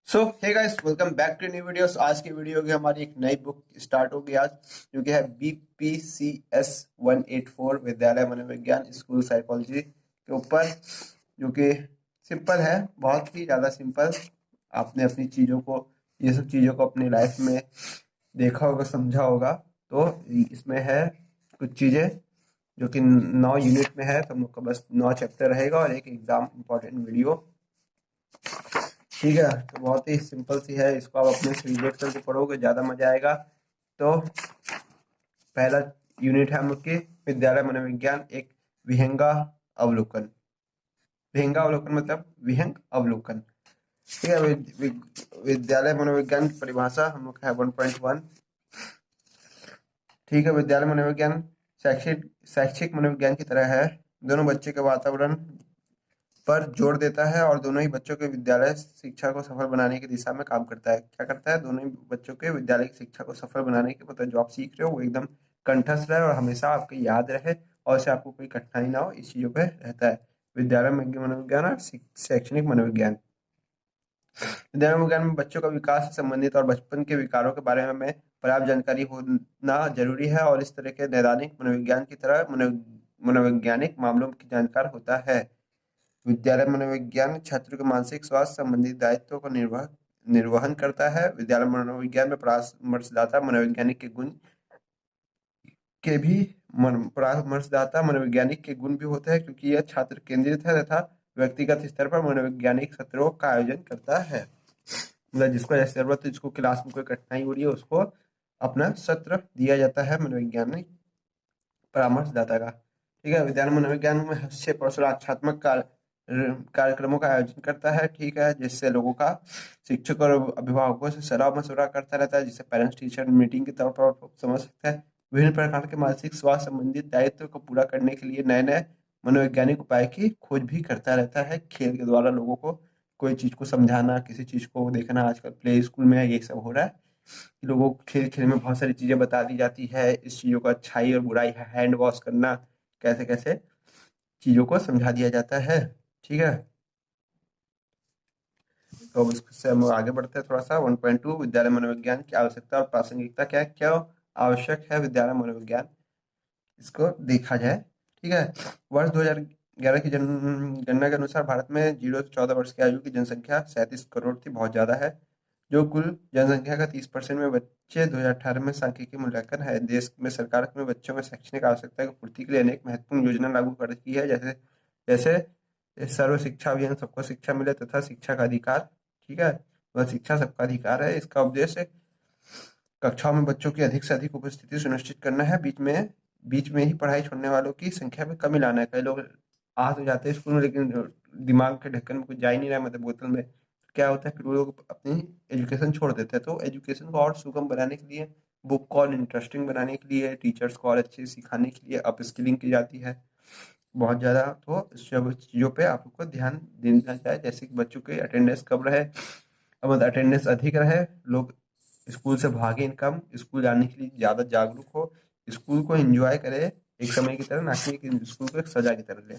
So hey guys, welcome back to new videos. आज की video की हमारी एक नई बुक स्टार्ट होगी आज, जो कि है BPCS 184 विद्यालय मनोविज्ञान स्कूल साइकोलॉजी के ऊपर, जो कि सिंपल है, बहुत ही ज़्यादा सिंपल। आपने अपनी चीज़ों को, ये सब चीज़ों को अपनी लाइफ में देखा होगा, समझा होगा। तो इसमें है कुछ चीज़ें जो कि 9 यूनिट में है, तो हम लोग का बस 9 चैप्टर रहेगा और एक एग्जाम इंपॉर्टेंट वीडियो। ठीक है, तो बहुत ही सिंपल सी है, इसको आप अपने से रिलेट करके पढ़ोगे ज़्यादा मजा आएगा। तो पहला यूनिट है हम लोग की विद्यालय मनोविज्ञान, एक विहंगा अवलोकन। विहंगा अवलोकन मतलब विहंग अवलोकन। ठीक है, विद्यालय मनोविज्ञान की परिभाषा हम लोग है 1.1। ठीक है, विद्यालय मनोविज्ञान शैक्षिक शैक्षिक मनोविज्ञान की तरह है। दोनों बच्चे के वातावरण पर जोर देता है और दोनों ही बच्चों के विद्यालय शिक्षा को सफल बनाने की दिशा में काम करता है। क्या करता है? दोनों ही बच्चों के विद्यालय की शिक्षा को सफल बनाने की, मतलब जो आप सीख रहे हो वो एकदम कंठस्थ रहे और हमेशा आपको याद रहे और इससे आपको कोई कठिनाई ना हो, इस चीज़ों पे रहता है विद्यालय मनोविज्ञान और शैक्षणिक मनोविज्ञान। विद्यालय मनोविज्ञान में बच्चों का विकास से संबंधित और बचपन के विकारों के बारे में पर्याप्त जानकारी होना जरूरी है और इस तरह के नैदानिक मनोविज्ञान की तरह मनोवैज्ञानिक मामलों की जानकार होता है। विद्यालय मनोविज्ञान छात्र के मानसिक स्वास्थ्य संबंधी दायित्वों का निर्वहन करता है। विद्यालय मनोविज्ञान में परामर्शदाता मनोवैज्ञानिक के गुण के भी परामर्शदाता मनोवैज्ञानिक के गुण भी होते हैं, क्योंकि यह छात्र केंद्रित है तथा व्यक्तिगत स्तर पर मनोवैज्ञानिक सत्रों का आयोजन करता है। मतलब जिसको जैसे जरूरत है, जिसको क्लास में कोई कठिनाई हो रही है, उसको अपना सत्र दिया जाता है मनोवैज्ञानिक परामर्शदाता का। ठीक है, विद्यालय मनोविज्ञान में हस्तक्षेप और सुरक्षात्मक कार्यक्रमों का आयोजन करता है। ठीक है, जिससे लोगों का शिक्षक और अभिभावकों से सलाह मशवरा करता रहता है, जिससे पेरेंट्स टीचर मीटिंग के तौर पर समझ सकता है। विभिन्न प्रकार के मानसिक स्वास्थ्य संबंधित दायित्व को पूरा करने के लिए नए नए मनोवैज्ञानिक उपाय की खोज भी करता रहता है। खेल के द्वारा लोगों को कोई चीज को समझाना, किसी चीज को देखना, आजकल प्ले स्कूल में ये सब हो रहा है। लोगों को खेल खेल में बहुत सारी चीजें बता दी जाती है, इस चीजों का अच्छाई और बुराई है, हैंड वॉश करना, कैसे कैसे चीजों को समझा दिया जाता है। ठीक है, तो अब इससे हम आगे बढ़ते हैं थोड़ा सा। 1.2 विद्यालय मनोविज्ञान की आवश्यकता और प्रासंगिकता क्या है, क्या आवश्यक है विद्यालय मनोविज्ञान, इसको देखा जाए। ठीक है, वर्ष 2011 की जनगणना के अनुसार भारत में 0 से 14 वर्ष की आयु की जनसंख्या 37 करोड़ थी, बहुत ज्यादा है। जो कुल जनसंख्या का 30% में बच्चे 2018 में सांख्यिकी मूल्यांकन है। देश में सरकार ने बच्चों में शैक्षणिक आवश्यकता की पूर्ति के लिए अनेक महत्वपूर्ण योजना लागू कर की है, जैसे जैसे सर्व शिक्षा अभियान, सबको शिक्षा मिले तथा शिक्षा का अधिकार। ठीक है, वह शिक्षा सबका अधिकार है। इसका उद्देश्य कक्षाओं में बच्चों की अधिक से अधिक उपस्थिति सुनिश्चित करना है। बीच में ही पढ़ाई छोड़ने वालों की संख्या में कमी लाना है। कई लोग आ तो जाते हैं स्कूल में, लेकिन दिमाग के ढक्कन में कुछ जा ही नहीं रहा है, मतलब बोतल में। क्या होता है, फिर वो लोग अपनी एजुकेशन छोड़ देते हैं। तो एजुकेशन को और सुगम बनाने के लिए, बुक को और इंटरेस्टिंग बनाने के लिए, टीचर्स को और अच्छे से सिखाने के लिए अपस्किलिंग की जाती है बहुत ज़्यादा। तो इस सब चीज़ों पे आपको ध्यान देना चाहिए, जैसे कि बच्चों की अटेंडेंस कम रहे, मतलब अटेंडेंस अधिक रहे, लोग स्कूल से भागे कम, स्कूल जाने के लिए ज़्यादा जागरूक हो, स्कूल को एंजॉय करे एक समय की तरह, ना कि स्कूल को एक सजा की तरह ले।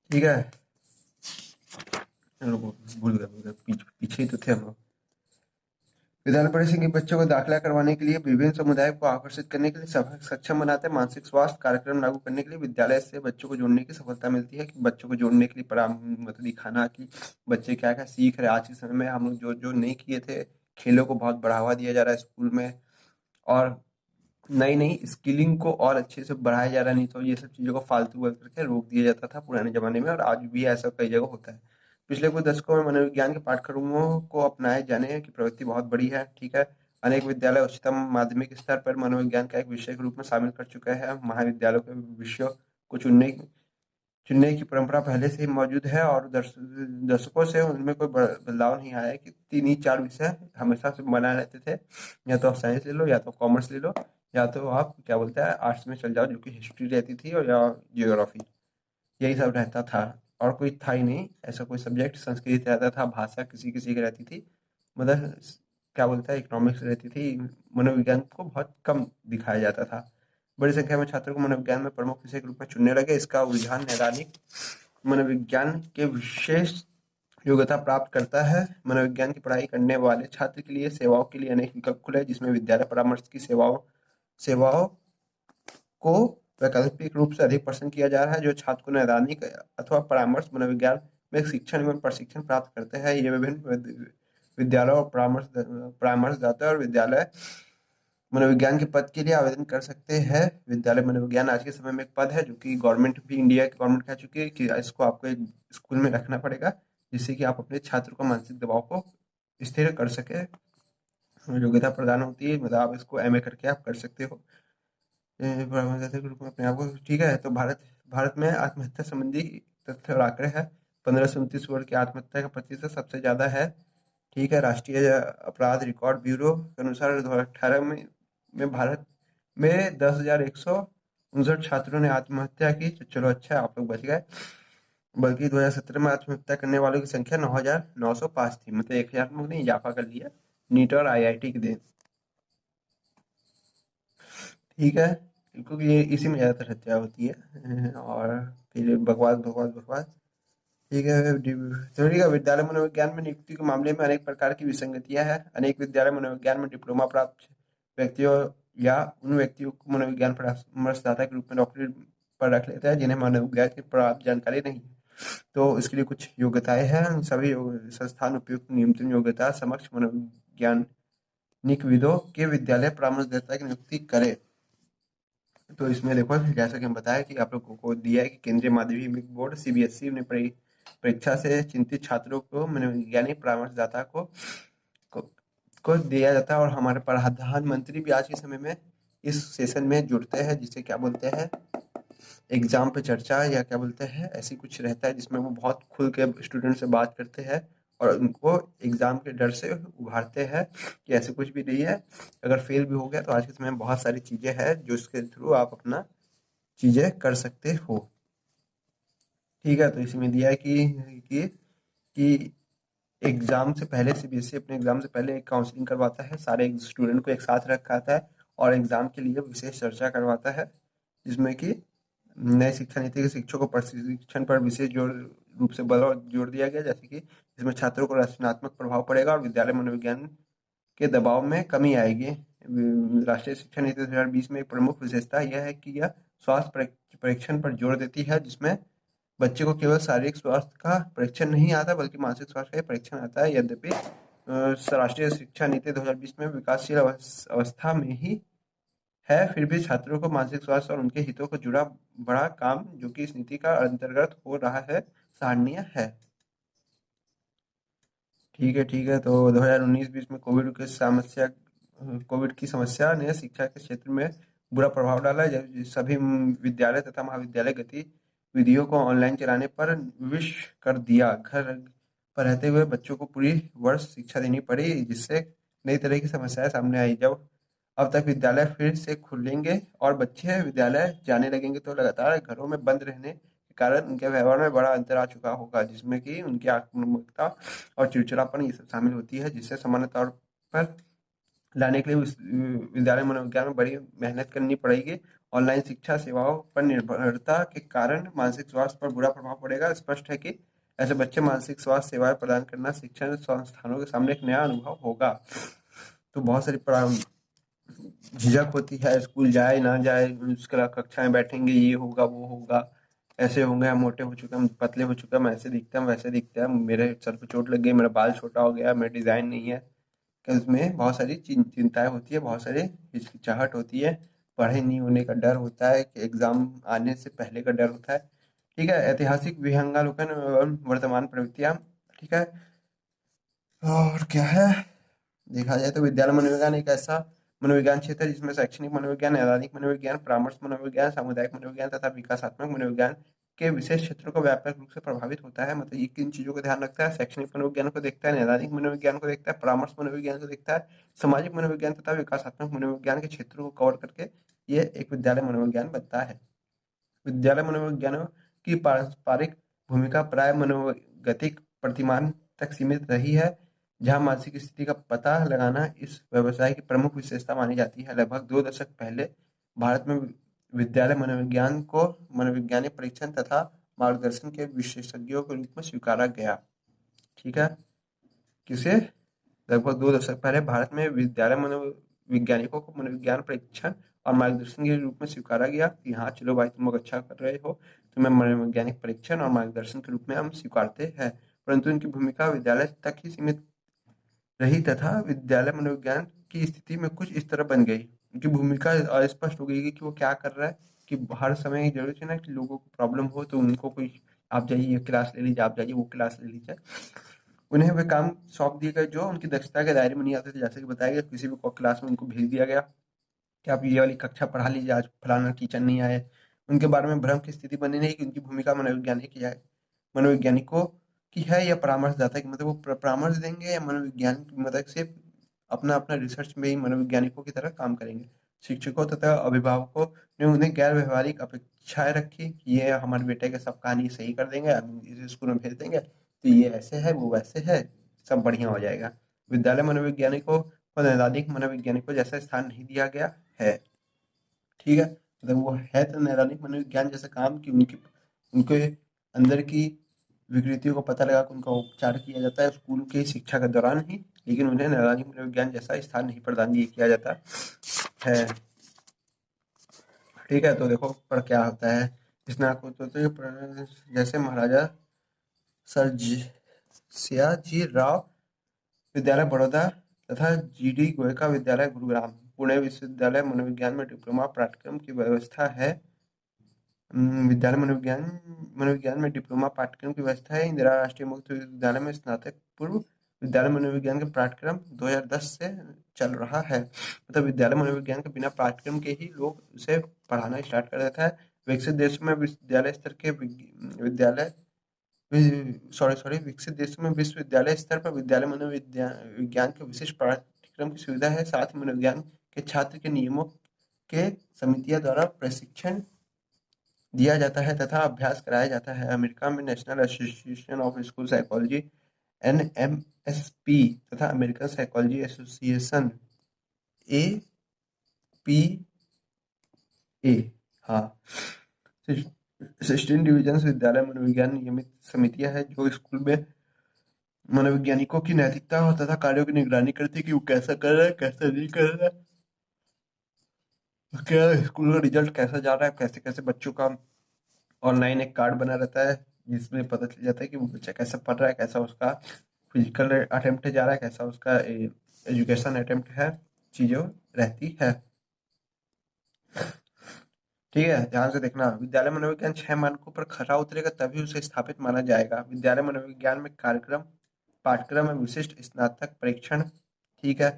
ठीक है, भूल गए, पीछे ही तो थे हम लोग। विद्यालय परिषद के बच्चों को दाखिला करवाने के लिए, विभिन्न समुदायों को आकर्षित करने के लिए, सक्षम बनाते हैं। मानसिक स्वास्थ्य कार्यक्रम लागू करने के लिए विद्यालय से बच्चों को जोड़ने की सफलता मिलती है, कि बच्चों को जोड़ने के लिए मतलब दिखाना कि बच्चे क्या क्या सीख रहे हैं। आज के समय में हम लोग जो जो नहीं किए थे, खेलों को बहुत बढ़ावा दिया जा रहा है स्कूल में, और नई नई स्किलिंग को और अच्छे से बढ़ाया जा रहा है। नहीं तो ये सब चीज़ों को फालतू बोल करके रोक दिया जाता था पुराने जमाने में, और आज भी ऐसा कई जगह होता है। पिछले कुछ दशकों में मनोविज्ञान के पाठ्यक्रमों को अपनाए जाने की प्रवृत्ति बहुत बड़ी है। ठीक है, अनेक विद्यालय उच्चतम माध्यमिक स्तर पर मनोविज्ञान का एक विषय के रूप में शामिल कर चुके हैं। महाविद्यालयों के विषयों को चुनने की परंपरा पहले से ही मौजूद है और दशकों से उनमें कोई बदलाव नहीं आया है, कि 3 ही 4 विषय हमेशा से बनाए रहते थे। या तो आप साइंस ले लो, या तो कॉमर्स ले लो, या तो आप क्या बोलते हैं आर्ट्स में चल जाओ, जो कि हिस्ट्री रहती थी, और या जियोग्राफी, यही सब रहता था। और कोई था ही नहीं ऐसा कोई सब्जेक्ट। संस्कृत रहता था, भाषा किसी किसी की रहती थी, मतलब क्या बोलते हैं इकोनॉमिक्स रहती थी। मनोविज्ञान को बहुत कम दिखाया जाता था। बड़ी संख्या में छात्रों को मनोविज्ञान में प्रमुख विषय के रूप में चुनने लगे। इसका रुझान नैदानिक मनोविज्ञान के विशेष योग्यता प्राप्त करता है। मनोविज्ञान की पढ़ाई करने वाले छात्र के लिए सेवाओं के लिए अनेक विकल्प खुले, जिसमें विद्यालय परामर्श की सेवाओं सेवाओं को वैकल्पिक रूप से अधिक पसंद किया जा रहा है। जो छात्र को नैदानिक अथवा परामर्श मनोविज्ञान में शिक्षण एवं प्रशिक्षण प्राप्त करते हैं, ये विभिन्न विद्यालयों और परामर्शदाता और विद्यालय मनोविज्ञान के पद के लिए आवेदन कर सकते हैं। विद्यालय मनोविज्ञान आज के समय में एक पद है जो कि गवर्नमेंट भी, इंडिया की गवर्नमेंट कह चुकी है कि इसको आपको एक स्कूल में रखना पड़ेगा, जिससे कि आप अपने छात्र को मानसिक दबाव को स्थिर कर सके। योग्यता प्रदान होती है, मतलब आप इसको एमए करके आप कर सकते हो परामर्शदाता के रूप में अपने आप को। ठीक है, तो भारत भारत में आत्महत्या संबंधी तथ्य और आंकड़े हैं। 1529 वर्ग की आत्महत्या का प्रतिशत सबसे ज्यादा है। ठीक है, राष्ट्रीय अपराध रिकॉर्ड ब्यूरो के अनुसार 2018 में भारत में 10,159 छात्रों ने आत्महत्या की। तो चलो अच्छा है, आप लोग बच गए। बल्कि 2017 में आत्महत्या करने वालों की संख्या 9,905 थी, मतलब 1,000 ने इजाफा कर लिया, नीट और आईआईटी के दिन। ठीक है, क्योंकि ये इसी में ज़्यादातर हत्या होती है और फिर बकवास बकवास बकवास। ठीक है, तो ठीक है, विद्यालय मनोविज्ञान में नियुक्ति के मामले में अनेक प्रकार की विसंगतियां हैं। अनेक विद्यालय मनोविज्ञान में डिप्लोमा प्राप्त व्यक्तियों या उन व्यक्तियों को मनोविज्ञान परामर्शदाता के रूप में नौकरी पर रख लेते हैं जिन्हें मनोविज्ञान की पर्याप्त जानकारी नहीं है। तो इसके लिए कुछ योग्यताएं हैं। सभी संस्थान उपयुक्त न्यूनतम योग्यता समक्ष मनोवैज्ञानिक विदों के विद्यालय परामर्शदाता की नियुक्ति करे। तो इसमें देखो, जैसा कि हम बताया कि आप लोगों को दिया है कि केंद्रीय माध्यमिक बोर्ड सीबीएसई ने परीक्षा से चिंतित छात्रों को मनोवैज्ञानिक परामर्शदाता को, को दिया जाता है। और हमारे प्रधानमंत्री भी आज के समय में इस सेशन में जुड़ते हैं, जिसे क्या बोलते हैं, एग्जाम पे चर्चा, या क्या बोलते हैं, ऐसी कुछ रहता है जिसमें वो बहुत खुल के स्टूडेंट से बात करते हैं और उनको एग्जाम के डर से उभारते हैं कि ऐसे कुछ भी नहीं है। अगर फेल भी हो गया तो आज के समय में बहुत सारी चीजें हैं जो इसके थ्रू आप अपना चीजें कर सकते हो। ठीक है, तो इसमें दिया है कि एग्जाम से पहले सीबीएसई अपने एग्जाम से पहले एक काउंसलिंग करवाता है, सारे स्टूडेंट को एक साथ रखाता है और एग्जाम के लिए विशेष चर्चा करवाता है, जिसमें कि नई शिक्षा नीति के शिक्षकों को प्रशिक्षण पर विशेष जोर रूप से बल और जोर दिया गया, जैसे कि इसमें छात्रों को रचनात्मक प्रभाव पड़ेगा और विद्यालय मनोविज्ञान के दबाव में कमी आएगी। राष्ट्रीय शिक्षा नीति 2020 में एक प्रमुख विशेषता यह है कि यह स्वास्थ्य परीक्षण पर जोर देती है, जिसमें बच्चे को केवल शारीरिक स्वास्थ्य का परीक्षण नहीं आता बल्कि मानसिक स्वास्थ्य का परीक्षण आता है। यद्यपि राष्ट्रीय शिक्षा नीति 2020 में विकासशील अवस्था में ही है, फिर भी छात्रों को मानसिक स्वास्थ्य और उनके हितों को जुड़ा बड़ा काम जो कि इस नीति का अंतर्गत हो रहा है, सराहनीय है। ठीक है, तो 2019-20 में कोविड की समस्या ने शिक्षा के क्षेत्र में बुरा प्रभाव डाला है, जब सभी विद्यालय तथा महाविद्यालय गतिविधियों को ऑनलाइन चलाने पर विवश कर दिया। घर पर रहते हुए बच्चों को पूरी वर्ष शिक्षा देनी पड़ी, जिससे नई तरह की समस्याएं सामने आई। जब अब तक विद्यालय फिर से खुलेंगे और बच्चे विद्यालय जाने लगेंगे तो लगातार घरों में बंद रहने के कारण उनके व्यवहार में बड़ा अंतर आ चुका होगा, जिसमें कि उनकी आक्रामकता और चिड़चिड़ापन ये सब शामिल होती है, जिससे सामान्य तौर पर लाने के लिए विद्यालय मनोविज्ञान में बड़ी मेहनत करनी पड़ेगी। ऑनलाइन शिक्षा सेवाओं पर निर्भरता के कारण मानसिक स्वास्थ्य पर बुरा प्रभाव पड़ेगा। स्पष्ट है कि ऐसे बच्चे मानसिक स्वास्थ्य सेवाएं प्रदान करना शिक्षण संस्थानों के सामने एक नया अनुभव होगा। तो बहुत सारी झिझक होती है, स्कूल जाए ना जाए, उसके कक्षा में बैठेंगे, ये होगा वो होगा, ऐसे होंगे, हम मोटे हो चुके, हम पतले हो चुके, हम ऐसे दिखते हैं, हम वैसे दिखते हैं, मेरे सर पे चोट लग गई, मेरा बाल छोटा हो गया, मेरा डिजाइन नहीं है। उसमें बहुत सारी चिंताएं होती है, बहुत सारी हिचकिचाहट होती है, पढ़े नहीं होने का डर होता है, कि एग्जाम आने से पहले का डर होता है। ठीक है, ऐतिहासिक विहंगावलोकन एवं वर्तमान प्रवृत्तियां। ठीक है, और क्या है, देखा जाए तो विद्यालय मनोविज्ञान एक ऐसा मनोविज्ञान क्षेत्र है जिसमें शैक्षणिक मनोविज्ञान, नैदानिक मनोविज्ञान, परामर्श मनोविज्ञान, सामुदायिक मनोविज्ञान तथा विकासात्मक मनोविज्ञान के विशेष क्षेत्रों को व्यापक रूप से प्रभावित होता है। मतलब ये किन चीजों को ध्यान रखता है, शैक्षणिक मनोविज्ञान को देखता है, नैदानिक मनोविज्ञान को देखता है, परामर्श मनोविज्ञान को देखता है, सामाजिक मनोविज्ञान तथा विकासात्मक मनोविज्ञान के क्षेत्रों को कवर करके ये एक विद्यालय मनोविज्ञान बनता है। विद्यालय मनोविज्ञानों की पारस्परिक भूमिका प्राय मनोगतिक प्रतिमान तक सीमित रही है, जहां मानसिक स्थिति का पता लगाना इस व्यवसाय की प्रमुख विशेषता मानी जाती है। लगभग 2 दशक पहले भारत में विद्यालय मनोविज्ञान को मनोवैज्ञानिक परीक्षण तथा मार्गदर्शन के विशेषज्ञों के रूप में स्वीकारा गया। ठीक है। किसे लगभग 2 दशक पहले भारत में विद्यालय मनोवैज्ञानिकों को मनोविज्ञान परीक्षण और मार्गदर्शन के रूप में स्वीकारा गया कि हाँ चलो भाई तुम लोग अच्छा कर रहे हो, तुम्हें मनोवैज्ञानिक परीक्षण और मार्गदर्शन के रूप में हम स्वीकारते हैं। परंतु इनकी भूमिका विद्यालय तक ही सीमित रही तथा विद्यालय मनोविज्ञान की स्थिति में कुछ इस तरह बन गई। उनकी भूमिका अस्पष्ट हो गई कि वो क्या कर रहा है, कि हर समय जरूरी है ना कि लोगों को प्रॉब्लम हो तो उनको कोई आप जाइए ये क्लास ले लीजिए, आप जाइए वो क्लास ले लीजिए। उन्हें वे काम सौंप दिए गए जो उनकी दक्षता के दायरे में नहीं आते थे। जैसे कि बताया गया किसी भी क्लास में उनको भेज दिया गया कि आप ये वाली कक्षा पढ़ा लीजिए, आज फलाना टीचर नहीं आए। उनके बारे में भ्रम की स्थिति बनी नहीं कि उनकी भूमिका मनोवैज्ञानिकों की है या परामर्शदाता की, मतलब वो परामर्श देंगे या मनोविज्ञान की मदद से अपना अपना रिसर्च में ही मनोवैज्ञानिकों की तरह काम करेंगे। शिक्षकों तथा अभिभावकों ने उन्हें गैर व्यवहारिक अपेक्षाएं रखी कि ये हमारे बेटे के सब कहानी सही कर देंगे, हम इस स्कूल में भेज देंगे तो ये ऐसे है वो वैसे है, सब बढ़िया हो जाएगा। विद्यालय मनोवैज्ञानिकों को नैदानिक मनोवैज्ञानिकों जैसा स्थान नहीं दिया गया है। ठीक है, मतलब वो है तो नैदानिक मनोविज्ञान जैसा काम कि उनकी उनके अंदर की विकृतियों को पता लगा कर उनका उपचार किया जाता है स्कूल की शिक्षा के दौरान ही, लेकिन उन्हें नैदानिक मनोविज्ञान जैसा स्थान नहीं प्रदान किया जाता है। ठीक है, तो देखो पर क्या होता है स्नातकोत्तर जैसे महाराजा सर सियाजी राव विद्यालय बड़ौदा तथा जीडी गोयका विद्यालय गुरुग्राम, पुणे विश्वविद्यालय मनोविज्ञान में डिप्लोमा पाठ्यक्रम की व्यवस्था है। विद्यालय मनोविज्ञान मनोविज्ञान में डिप्लोमा पाठ्यक्रम की व्यवस्था है। इंदिरा राष्ट्रीय मुक्त विद्यालय में स्नातक पूर्व विद्यालय मनोविज्ञान का पाठ्यक्रम 2010 से चल रहा है। मतलब विद्यालय मनोविज्ञान के बिना पाठ्यक्रम के ही लोग उसे पढ़ाना स्टार्ट कर देता है। विकसित देशों में विद्यालय स्तर के विद्यालय विकसित देशों में विश्वविद्यालय स्तर पर विद्यालय विज्ञान के विशिष्ट पाठ्यक्रम की सुविधा है। साथ ही मनोविज्ञान के छात्र के नियमों के समितियों द्वारा प्रशिक्षण दिया जाता है तथा अभ्यास कराया जाता है। अमेरिका में national association of school psychology NMSP तथा अमेरिकन साइकोलॉजी एसोसिएशन APA, हाँ, 16 डिवीजन विद्यालय मनोविज्ञान नियमित समितियां हैं जो स्कूल में मनोवैज्ञानिकों की नैतिकता और तथा कार्यों की निगरानी करती है कि वो कैसा कर रहा है कैसा नहीं कर रहा है, क्या स्कूल का रिजल्ट कैसा जा रहा है, कैसे कैसे बच्चों का ऑनलाइन एक कार्ड बना रहता है जिसमें पता चल जाता है कि वो बच्चा कैसा पढ़ रहा है, कैसा उसका फिजिकल अटेम्प्ट जा रहा है, कैसा उसका एजुकेशन अटेम्प्ट है, चीज़ें रहती है। ठीक है, ध्यान से देखना। विद्यालय मनोविज्ञान 6 मानकों पर खरा उतरेगा तभी उसे स्थापित माना जाएगा। विद्यालय मनोविज्ञान में कार्यक्रम पाठ्यक्रम में विशिष्ट स्नातक परीक्षण। ठीक है,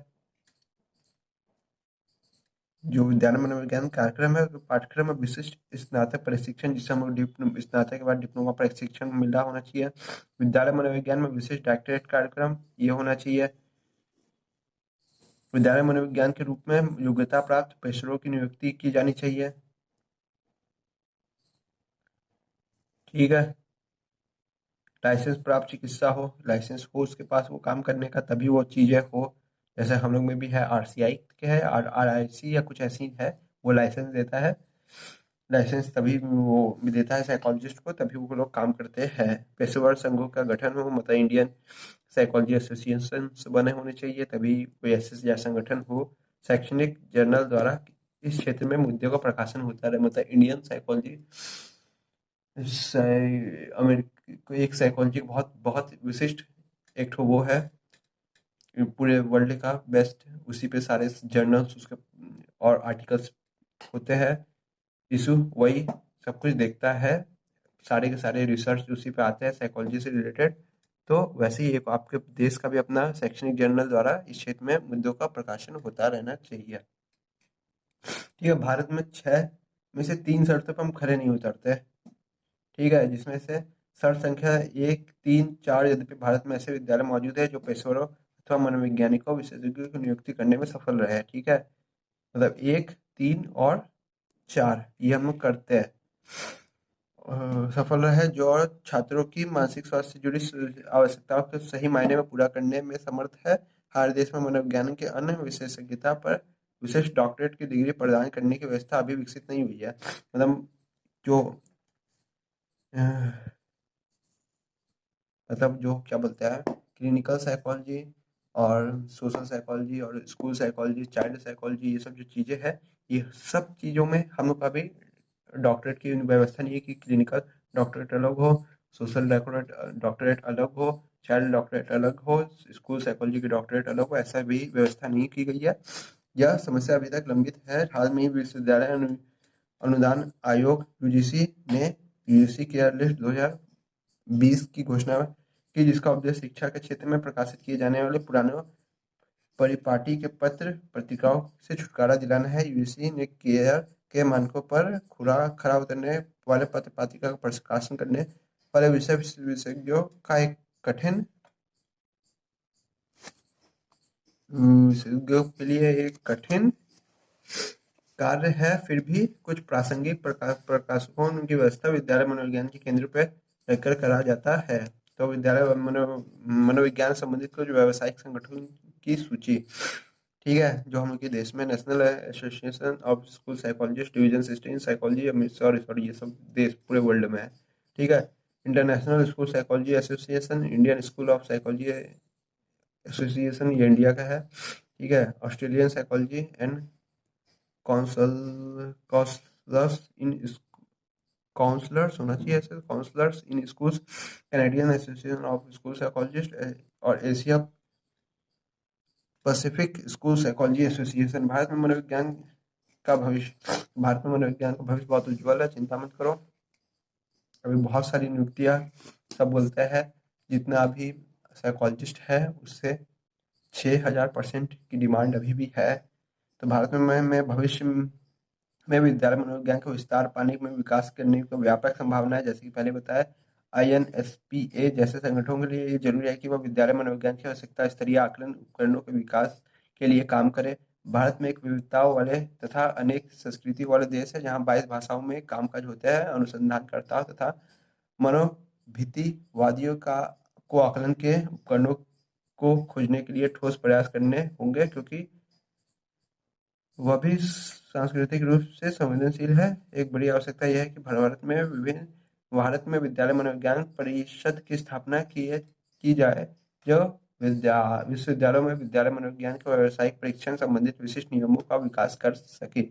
जो विद्यालय मनोविज्ञान कार्यक्रम है पाठ्यक्रम में विशिष्ट स्नातक प्रशिक्षण जिसे हम लोग स्नातक के बाद डिप्लोमा प्रशिक्षण मिल रहा होना चाहिए। विद्यालय मनोविज्ञान में विशिष्ट डॉक्टरेट कार्यक्रम ये होना चाहिए। विद्यालय मनोविज्ञान के रूप में योग्यता प्राप्त पेशरों की नियुक्ति की जानी चाहिए। ठीक है, लाइसेंस प्राप्त चिकित्सा हो, लाइसेंस हो उसके पास वो काम करने का तभी वो चीज़ें हो। जैसे हम लोग में भी है RCI के है RIC या कुछ ऐसी है, वो लाइसेंस देता है। लाइसेंस तभी वो देता है साइकोलॉजिस्ट को तभी वो लोग काम करते हैं। पेशेवर संघों का गठन हो, मतलब इंडियन साइकोलॉजी एसोसिएशन बने होने चाहिए तभी कोई ऐसे या संगठन हो। शैक्षणिक जर्नल द्वारा इस क्षेत्र में मुद्दों का प्रकाशन होता रहे, मतलब इंडियन साइकोलॉजी अमेरिका एक साइकोलॉजी बहुत बहुत विशिष्ट एक ठो वो है पूरे वर्ल्ड का बेस्ट, उसी पे सारे जर्नल्स उसके और आर्टिकल्स होते हैं। इशू वही सब कुछ देखता है, सारे के सारे रिसर्च उसी पे आते हैं साइकोलॉजी से रिलेटेड। तो वैसे ही एक आपके देश का भी अपना शैक्षणिक जर्नल द्वारा इस क्षेत्र में मुद्दों का प्रकाशन होता रहना चाहिए। ठीक है, भारत में 6 में से 3 शर्तों पर हम खरे नहीं उतरते। ठीक है, जिसमें से शर्त संख्या 1, 3, 4, यद्यपि भारत में ऐसे विद्यालय मौजूद है जो पेशेवरों अथवा मनोवैज्ञानिकों विशेषज्ञों की नियुक्ति करने में सफल रहे हैं। ठीक है, मतलब 1, 3 और 4 ये हम लोग करते हैं। सफल रहे जो छात्रों की मानसिक स्वास्थ्य से जुड़ी आवश्यकताओं को सही मायने में पूरा करने में समर्थ है। हर देश में मनोविज्ञान के अन्य विशेषज्ञता पर विशेष डॉक्टरेट की डिग्री प्रदान करने की व्यवस्था अभी विकसित नहीं हुई है। मतलब जो मतलब जो क्या बोलते हैं क्लिनिकल साइकोलॉजी और सोशल साइकोलॉजी और स्कूल साइकोलॉजी, चाइल्ड साइकोलॉजी, ये सब जो चीज़ें हैं, ये सब चीज़ों में हम लोग का भी डॉक्टरेट की व्यवस्था नहीं है कि क्लिनिकल डॉक्टरेट अलग हो, सोशल डॉक्टरेट डॉक्टरेट अलग हो, चाइल्ड डॉक्टरेट अलग हो, स्कूल साइकोलॉजी की डॉक्टरेट अलग हो, ऐसा भी व्यवस्था नहीं की गई है। यह समस्या अभी तक लंबित है। हाल में ही विश्वविद्यालय अनुदान आयोग यूजीसी ने यूजीसी केयर लिस्ट 2020 की घोषणा की, जिसका उद्देश्य शिक्षा के क्षेत्र में प्रकाशित किए जाने वाले पुराने परिपाटी के पत्र पत्रिकाओं से छुटकारा दिलाना है। यूजीसी ने केयर के मानकों पर खरा उतरने वाले पत्र पत्रिका का प्रकाशन करने वाले विषय विशेषज्ञों का एक कठिन विशेषज्ञों के लिए एक कठिन कार्य है। फिर भी कुछ प्रासंगिक प्रकाशकों उनकी व्यवस्था विद्यालय मनोविज्ञान के केंद्र पर रखकर करा जाता है। तो विद्यालय मनोविज्ञान संबंधित कुछ व्यावसायिक संगठन की सूची, ठीक है, जो हम लोग के देश में national association of school psychologist, division 16 psychology, sorry ये सब देश पूरे वर्ल्ड में है, ठीक है। International school psychology association, Indian school of psychology association, ये इंडिया का है, ठीक है। Australian psychology and counsel counsellors in counsellors होना चाहिए ऐसे, counsellors in schools, Canadian association of school psychologist और Asia Pacific school psychology association. Bharat में मनोविज्ञान का भविष्य बहुत उज्ज्वल है, चिंता मत करो। अभी बहुत सारी नियुक्तियां सब बोलते हैं, जितना अभी साइकोलॉजिस्ट है उससे 6000% की डिमांड अभी भी है। तो भारत में मैं भविष्य में विद्यालय मनोविज्ञान का विस्तार पाने में विकास करने की व्यापक संभावना है। जैसे कि पहले बताया, INSPA जैसे संगठनों के लिए ये जरूरी है कि वह विद्यालय मनोविज्ञान की आवश्यकता स्तरीय आकलन उपकरणों के विकास के लिए काम करे। भारत में एक विविधताओं वाले तथा अनेक संस्कृति वाले देश है, जहाँ 22 भाषाओं में कामकाज होता है। अनुसंधानकर्ताओं तथा मनोभीतिवादियों को आकलन के उपकरणों को खोजने के लिए ठोस प्रयास करने होंगे, क्योंकि वह भी सांस्कृतिक रूप से संवेदनशील है। एक बड़ी आवश्यकता यह है कि भारत में विद्यालय मनोविज्ञान परिषद की स्थापना की जाए, जो विश्वविद्यालयों में विद्यालय मनोविज्ञान के व्यावसायिक परीक्षण संबंधित विशिष्ट नियमों का विकास कर सके।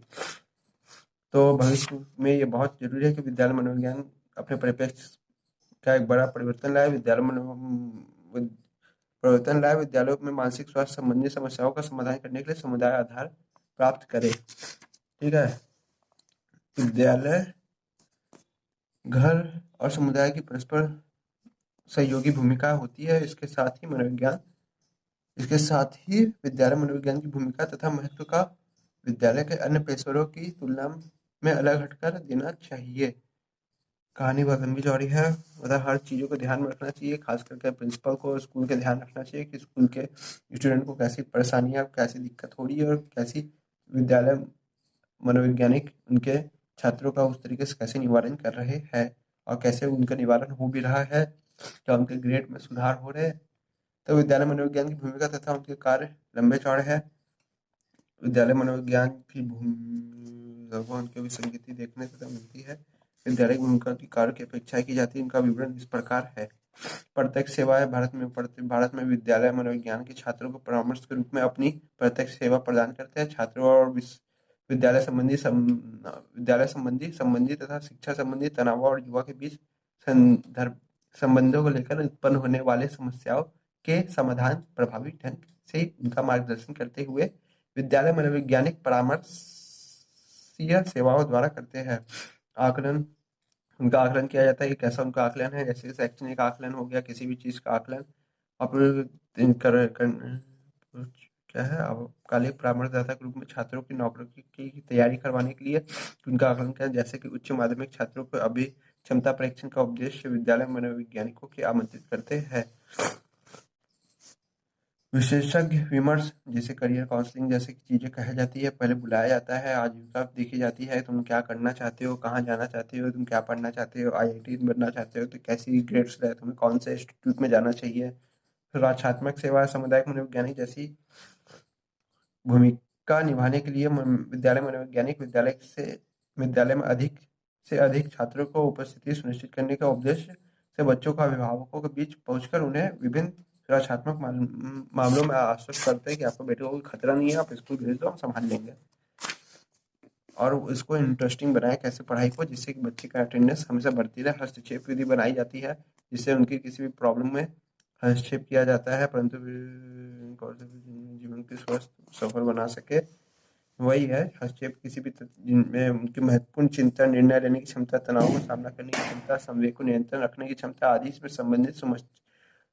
तो भविष्य में ये बहुत जरूरी है कि विद्यालय मनोविज्ञान अपने परिप्रेक्ष्य का एक बड़ा परिवर्तन लाए। परिवर्तन लाए, विद्यालयों में मानसिक स्वास्थ्य संबंधी समस्याओं का समाधान करने के लिए समुदाय आधार प्राप्त करे, ठीक है। विद्यालय, घर और समुदाय की परस्पर सहयोगी भूमिका होती है। इसके साथ ही विद्यालय मनोविज्ञान की भूमिका तथा महत्व का विद्यालय के अन्य पेशेवरों की तुलना में अलग हटकर देना चाहिए। कहानी बहुत लंबी चौड़ी है, मतलब हर चीज़ों को ध्यान में रखना चाहिए, खास करके प्रिंसिपल को स्कूल के ध्यान रखना चाहिए कि स्कूल के स्टूडेंट को कैसी परेशानियाँ, कैसी दिक्कत हो रही है और कैसी विद्यालय मनोवैज्ञानिक उनके छात्रों का उस तरीके से कैसे निवारण कर रहे हैं और कैसे उनका निवारण हो भी रहा है, क्या उनके ग्रेड में सुधार हो रहे हैं। तो विद्यालय मनोविज्ञान की भूमिका तथा उनके कार्य लंबे चौड़े हैं। विद्यालय मनोविज्ञान की उनकी विसंगति देखने तथा मिलती है। विद्यालय की भूमिका की कार्य की अपेक्षा की जाती है। इनका विवरण इस प्रकार है। प्रत्यक्ष सेवाएं, भारत में विद्यालय मनोविज्ञान के छात्रों को परामर्श के रूप में अपनी प्रत्यक्ष सेवा प्रदान करते हैं। छात्रों और विद्यालय संबंधी तथा शिक्षा संबंधी तनाव और युवा के बीच संदर्भ संबंधों को लेकर उत्पन्न होने वाले समस्याओं के समाधान प्रभावी ढंग से उनका मार्गदर्शन करते हुए विद्यालय मनोवैज्ञानिक परामर्शीय सेवाओं द्वारा करते हैं। आकलन, उनका आकलन किया जाता है कि कैसा उनका आकलन है, जैसे शैक्षणिक आकलन हो गया, किसी भी चीज़ का आकलन। क्या है, अल्पकालिक परामर्शदाता के रूप में छात्रों की नौकरी की तैयारी करवाने के लिए उनका आकलन किया, जैसे कि उच्च माध्यमिक छात्रों को अभी क्षमता परीक्षण का उद्देश्य विद्यालय मनोवैज्ञानिकों की आमंत्रित करते हैं। विशेषज्ञ विमर्श, जैसे करियर काउंसलिंग जैसी चीजें कही जाती है, पहले बुलाया जाता है, आजीविका देखी जाती है, तुम क्या करना चाहते हो, कहाँ जाना चाहते हो, तुम क्या पढ़ना चाहते हो, IIT बनना चाहते हो तो कैसी ग्रेड्स है, तुम्हें कौन से इंस्टीट्यूट में जाना चाहिए। फिर रक्षात्मक सेवा, सामुदायिक मनोवैज्ञानिक जैसी भूमिका निभाने के लिए विद्यालय मनोवैज्ञानिक विद्यालय में अधिक से अधिक छात्रों को उपस्थिति सुनिश्चित करने का उद्देश्य से बच्चों को अभिभावकों के बीच पहुंचकर उन्हें विभिन्न सुरक्षात्मक मामलों में आश्वस्त करते हैं कि आपके बेटे को कोई खतरा नहीं है, आप स्कूल भेज दो, हम संभाल लेंगे। और इसको इंटरेस्टिंग बनाए कैसे पढ़ाई को, जिससे कि बच्चे का अटेंडेंस हमेशा बढ़ती रहे। हस्तक्षेप विधि बनाई जाती है जिससे उनकी किसी भी प्रॉब्लम में हस्तक्षेप किया जाता है, परंतु जीवन के स्वस्थ सफल बना सके। वही है हस्तक्षेप किसी भी जिनमें उनकी महत्वपूर्ण चिंता, निर्णय लेने की क्षमता, तनाव का सामना करने की क्षमता, संवेग को नियंत्रण रखने की क्षमता आदि इसमें संबंधित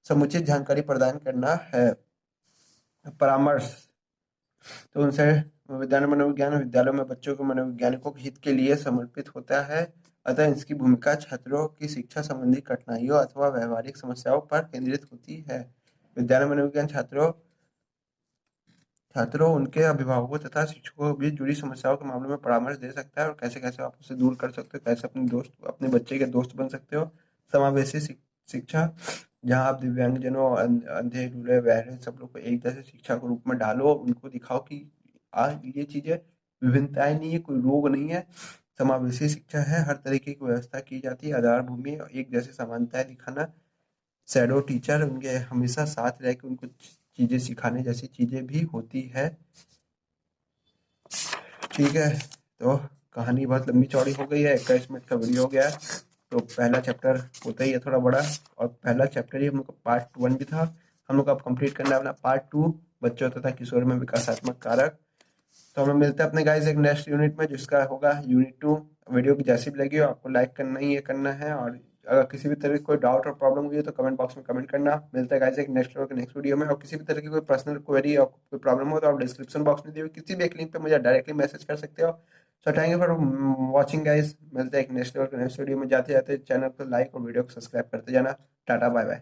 समुचित जानकारी प्रदान करना है। परामर्श तो उनसे विद्यालय मनोविज्ञान विद्यालयों में बच्चों के मनोवैज्ञानिकों के हित के लिए समर्पित होता है, अतः इसकी भूमिका छात्रों की शिक्षा संबंधी कठिनाइयों अथवा व्यवहारिक समस्याओं पर केंद्रित होती है। विद्यालय मनोविज्ञान छात्रों छात्रों उनके अभिभावकों तथा शिक्षकों के बीच जुड़ी समस्याओं के मामले में परामर्श दे सकता है और कैसे कैसे आप उसे दूर कर सकते हो, कैसे अपने बच्चे के दोस्त बन सकते हो। समावेशी शिक्षा, जहाँ आप दिव्यांगजनों, अंधे, लूले, बहरे सब लोग को एक जैसे शिक्षा के रूप में डालो, उनको दिखाओ कि ये चीजें विभिन्नताएं नहीं है, कोई रोग नहीं है। समावेशी शिक्षा है, हर तरीके की व्यवस्था की जाती है, आधार भूमि और एक जैसे समानताएं दिखाना। शैडो टीचर उनके हमेशा साथ रह के उनको चीजें सिखाने जैसी चीजें भी होती है। ठीक है, तो कहानी बहुत लंबी चौड़ी हो गई है, 21 मिनट का वीडियो हो गया है। तो पहला चैप्टर होता ही है थोड़ा बड़ा, और पहला चैप्टर ही हम लोग का पार्ट 1 भी था। हम लोग को अब कंप्लीट करना है अपना पार्ट 2, बच्चों तथा किशोर में विकासात्मक कारक। तो हम लोग मिलते हैं अपने गाइस एक नेक्स्ट यूनिट में, जिसका होगा यूनिट 2। वीडियो की जैसी भी लगी हो आपको लाइक करना ही है, करना है। और अगर किसी भी तरह की कोई डाउट और प्रॉब्लम हुई है तो कमेंट बॉक्स में कमेंट करना। मिलता है गाइस एक नेक्स्ट वीडियो में। और किसी भी तरह की कोई पर्सनल क्वेरी और कोई प्रॉब्लम हो तो आप डिस्क्रिप्शन बॉक्स में दी हुई किसी भी एक लिंक पे मुझे डायरेक्टली मैसेज कर सकते हो। So thank you for watching guys. मिलते हैं एक नेक्स्ट वीडियो में। जाते जाते चैनल को लाइक और वीडियो को सब्सक्राइब करते जाना। Tata bye bye.